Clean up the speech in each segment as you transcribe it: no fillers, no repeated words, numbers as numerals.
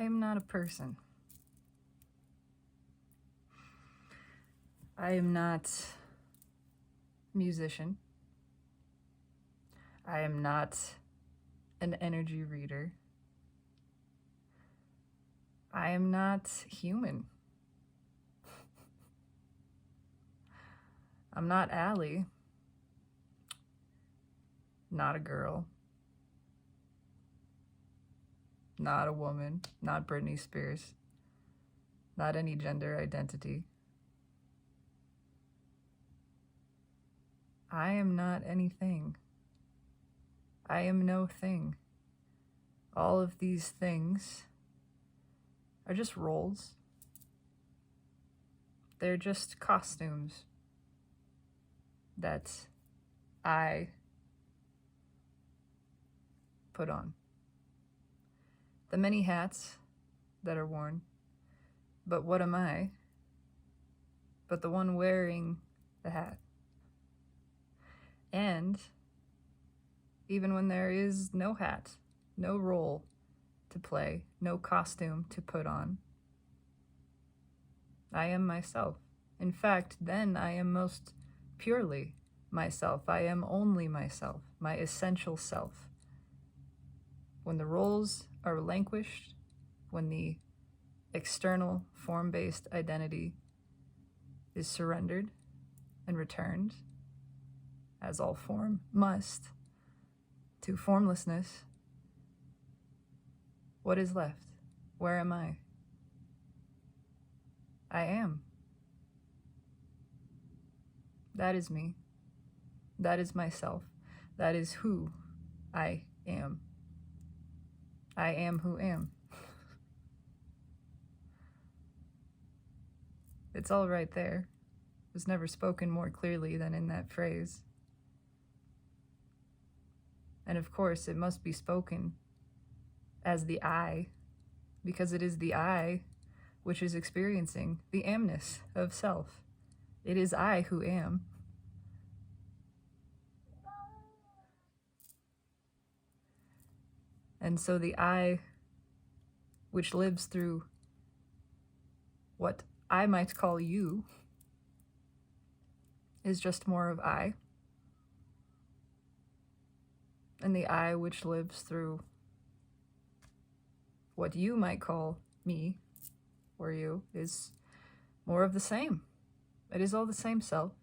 am not a person. I am not a musician. I am not an energy reader. I am not human. I'm not Allie. Not a girl. Not a woman. Not Britney Spears. Not any gender identity. I am not anything. I am no thing. All of these things are just roles. They're just costumes that I put on. The many hats that are worn. But what am I but the one wearing the hat? And even when there is no hat, no role to play, no costume to put on, I am myself. In fact, then I am most purely myself. I am only myself, my essential self. When the roles are relinquished, when the external form-based identity is surrendered and returned, as all form must, to formlessness, what is left? Where am I? I am. That is me. That is myself. That is who I am. I am who am. It's all right there. It was never spoken more clearly than in that phrase. And of course, it must be spoken as the I, because it is the I which is experiencing the amness of self. It is I who am. And so the I, which lives through what I might call you, is just more of I. And the I which lives through what you might call me, or you, is more of the same. It is all the same self.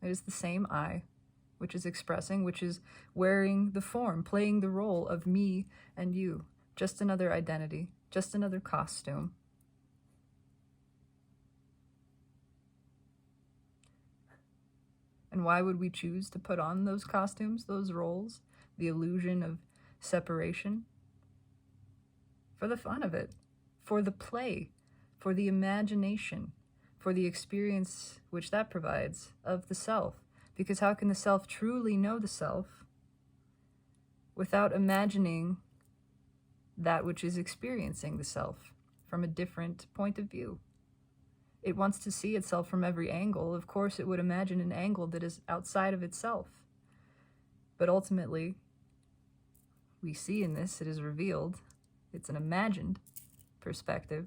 It is the same I, which is expressing, which is wearing the form, playing the role of me and you. Just another identity, just another costume. And why would we choose to put on those costumes, those roles, the illusion of separation? For the fun of it, for the play, for the imagination, for the experience which that provides of the self. Because how can the self truly know the self without imagining that which is experiencing the self from a different point of view? It wants to see itself from every angle. Of course, it would imagine an angle that is outside of itself. But ultimately, we see in this, it is revealed, it's an imagined perspective.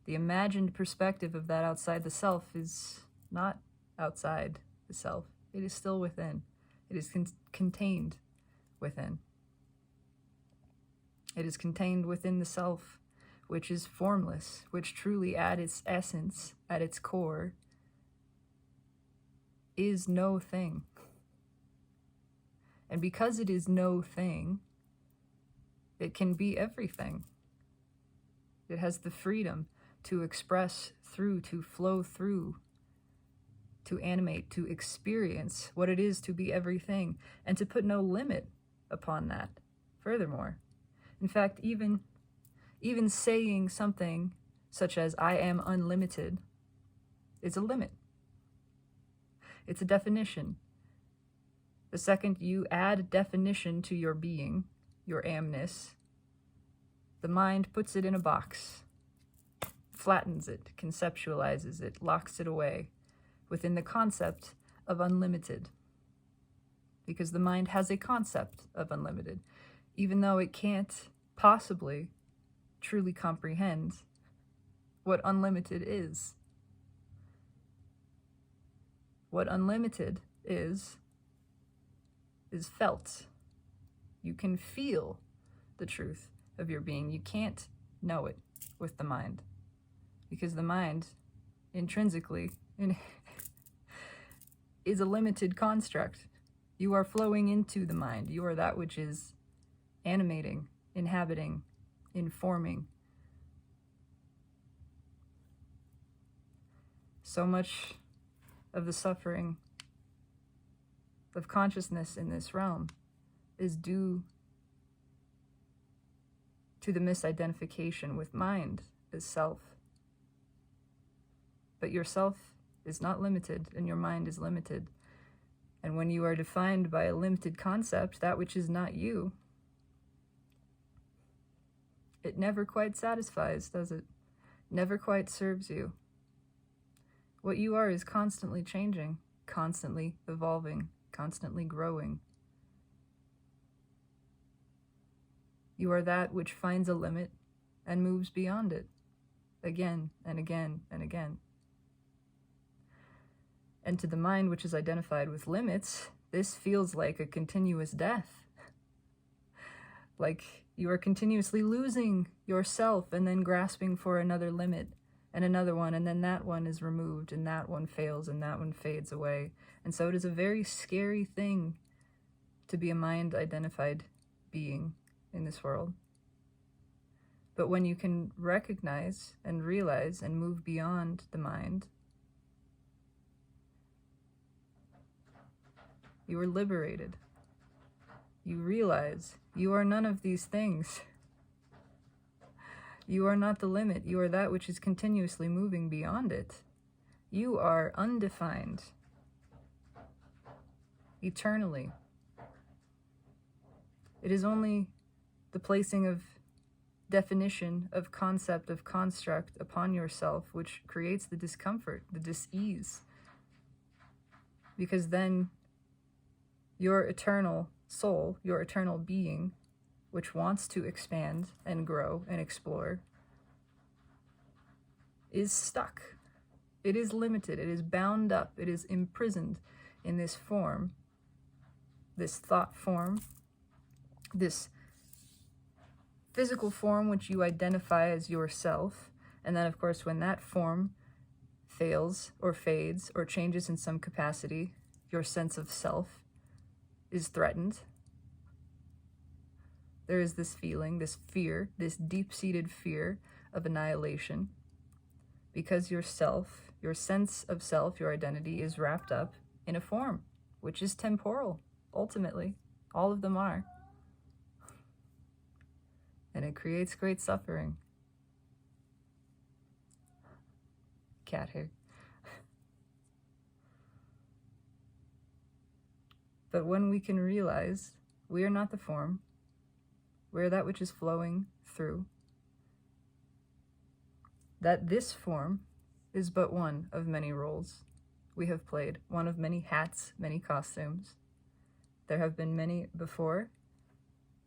The imagined perspective of that outside the self is not outside the self. It is still within. It is contained within. It is contained within the self, which is formless, which truly at its essence, at its core, is no thing. And because it is no thing, it can be everything. It has the freedom to express through, to flow through, to animate, to experience what it is to be everything, and to put no limit upon that. Furthermore, in fact, even saying something such as I am unlimited is a limit. It's a definition. The second you add definition to your being, your amness, the mind puts it in a box, flattens it, conceptualizes it, locks it away within the concept of unlimited. Because the mind has a concept of unlimited, even though it can't possibly truly comprehend what unlimited is. What unlimited is felt. You can feel the truth of your being. You can't know it with the mind, because the mind intrinsically is a limited construct. You are flowing into the mind. You are that which is animating, inhabiting, informing. So much of the suffering of consciousness in this realm is due to the misidentification with mind as self. But your self is not limited, and your mind is limited. And when you are defined by a limited concept, that which is not you, it never quite satisfies, does it? Never quite serves you. What you are is constantly changing, constantly evolving, constantly growing. You are that which finds a limit and moves beyond it, again and again and again. And to the mind which is identified with limits, this feels like a continuous death. Like you are continuously losing yourself and then grasping for another limit and another one, and then that one is removed and that one fails and that one fades away. And so it is a very scary thing to be a mind-identified being in this world. But when you can recognize and realize and move beyond the mind, you are liberated. You realize you are none of these things. You are not the limit. You are that which is continuously moving beyond it. You are undefined, eternally. It is only the placing of definition, of concept, of construct upon yourself which creates the discomfort, the dis-ease. Because then your eternal soul, your eternal being, which wants to expand and grow and explore, is stuck. It is limited. It is bound up. It is imprisoned in this form, this thought form, this physical form which you identify as yourself. And then, of course, when that form fails or fades or changes in some capacity, your sense of self is threatened. There is this feeling, this fear, this deep-seated fear of annihilation, because your self, your sense of self, your identity is wrapped up in a form, which is temporal, ultimately. All of them are. And it creates great suffering. Cat hair. But when we can realize we are not the form, we are that which is flowing through, that this form is but one of many roles we have played, one of many hats, many costumes. There have been many before,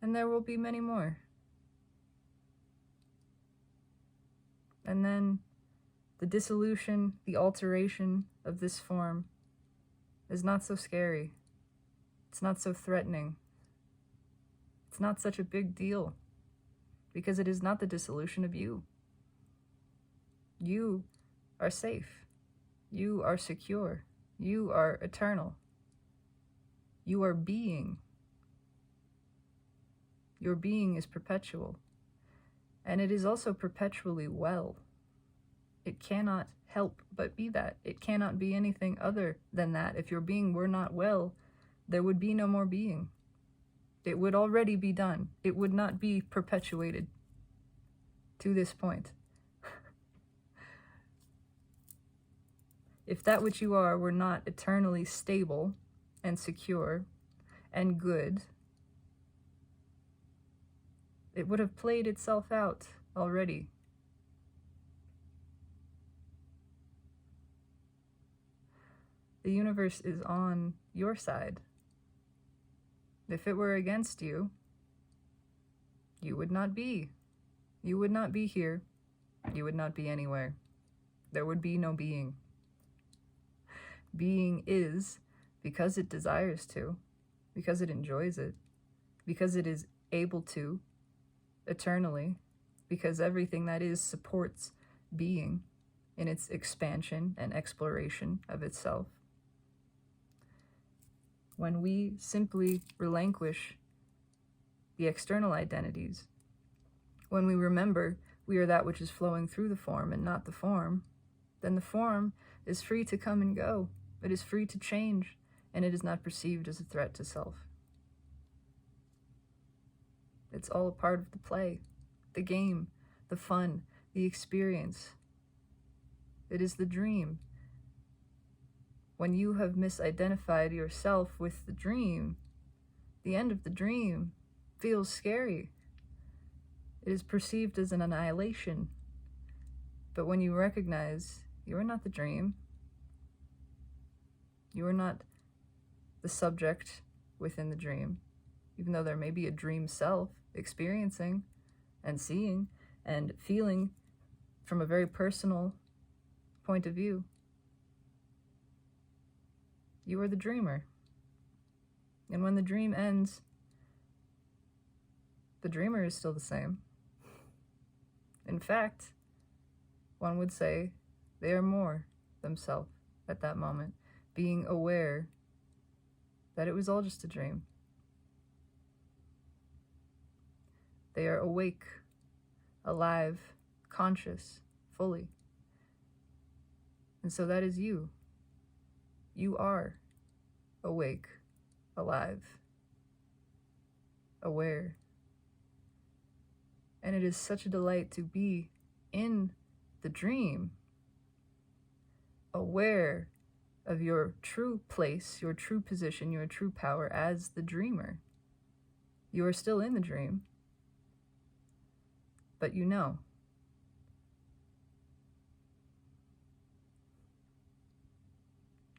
and there will be many more. And then the dissolution, the alteration of this form is not so scary. It's not so threatening. It's not such a big deal, because it is not the dissolution of you. You are safe. You are secure. You are eternal. You are being. Your being is perpetual. And it is also perpetually well. It cannot help but be that. It cannot be anything other than that. If your being were not well, there would be no more being. It would already be done. It would not be perpetuated to this point. If that which you are were not eternally stable and secure and good, it would have played itself out already. The universe is on your side. If it were against you, you would not be. You would not be here. You would not be anywhere. There would be no being. Being is because it desires to, because it enjoys it, because it is able to eternally, because everything that is supports being in its expansion and exploration of itself. When we simply relinquish the external identities, when we remember we are that which is flowing through the form and not the form, then the form is free to come and go. It is free to change, and it is not perceived as a threat to self. It's all a part of the play, the game, the fun, the experience. It is the dream. When you have misidentified yourself with the dream, the end of the dream feels scary. It is perceived as an annihilation. But when you recognize you are not the dream, you are not the subject within the dream, even though there may be a dream self experiencing and seeing and feeling from a very personal point of view. You are the dreamer. And when the dream ends, the dreamer is still the same. In fact, one would say they are more themselves at that moment, being aware that it was all just a dream. They are awake, alive, conscious, fully. And so that is you. You are awake, alive, aware. And it is such a delight to be in the dream, aware of your true place, your true position, your true power as the dreamer. You are still in the dream, but you know.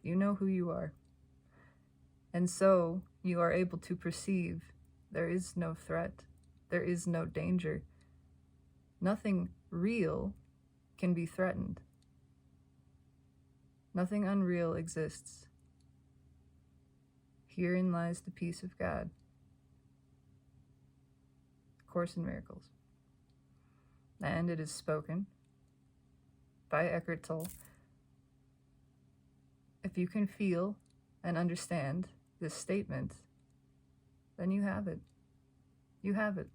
You know who you are. And so you are able to perceive there is no threat, there is no danger. Nothing real can be threatened. Nothing unreal exists. Herein lies the peace of God. Course in Miracles. And it is spoken by Eckhart Tolle. If you can feel and understand this statement, then you have it. You have it.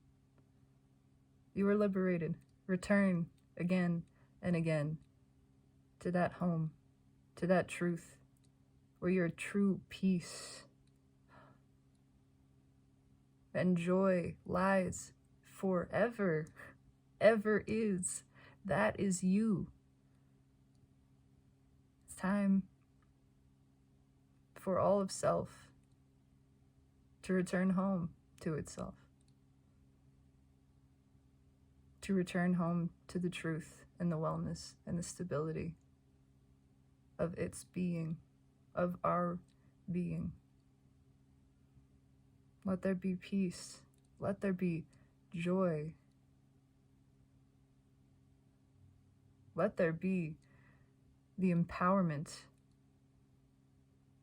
You are liberated. Return again and again to that home, to that truth, where your true peace and joy lies forever, ever is. That is you. It's time for all of self to return home to itself, to return home to the truth and the wellness and the stability of its being, of our being. Let there be peace. Let there be joy. Let there be the empowerment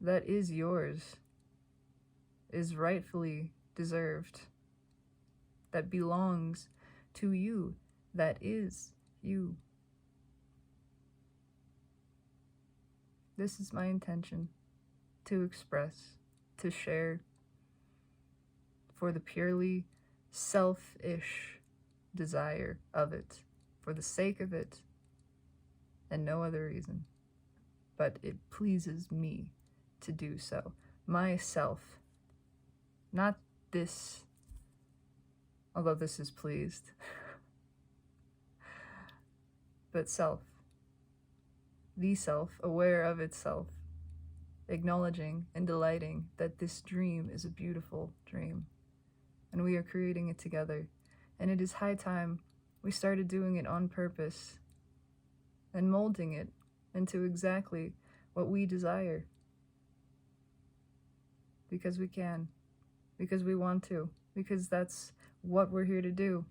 that is yours, is rightfully deserved, that belongs to you, that is you. This is my intention, to express, to share, for the purely selfish desire of it, for the sake of it, and no other reason. But it pleases me to do so. Myself, not this, although this is pleased, but self, the self, aware of itself, acknowledging and delighting that this dream is a beautiful dream, and we are creating it together. And it is high time we started doing it on purpose and molding it into exactly what we desire. Because we can, because we want to, because that's what we're here to do.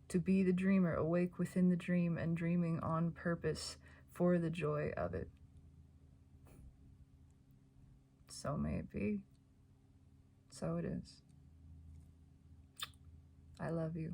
to be the dreamer, awake within the dream and dreaming on purpose for the joy of it. So may it be. So it is. I love you.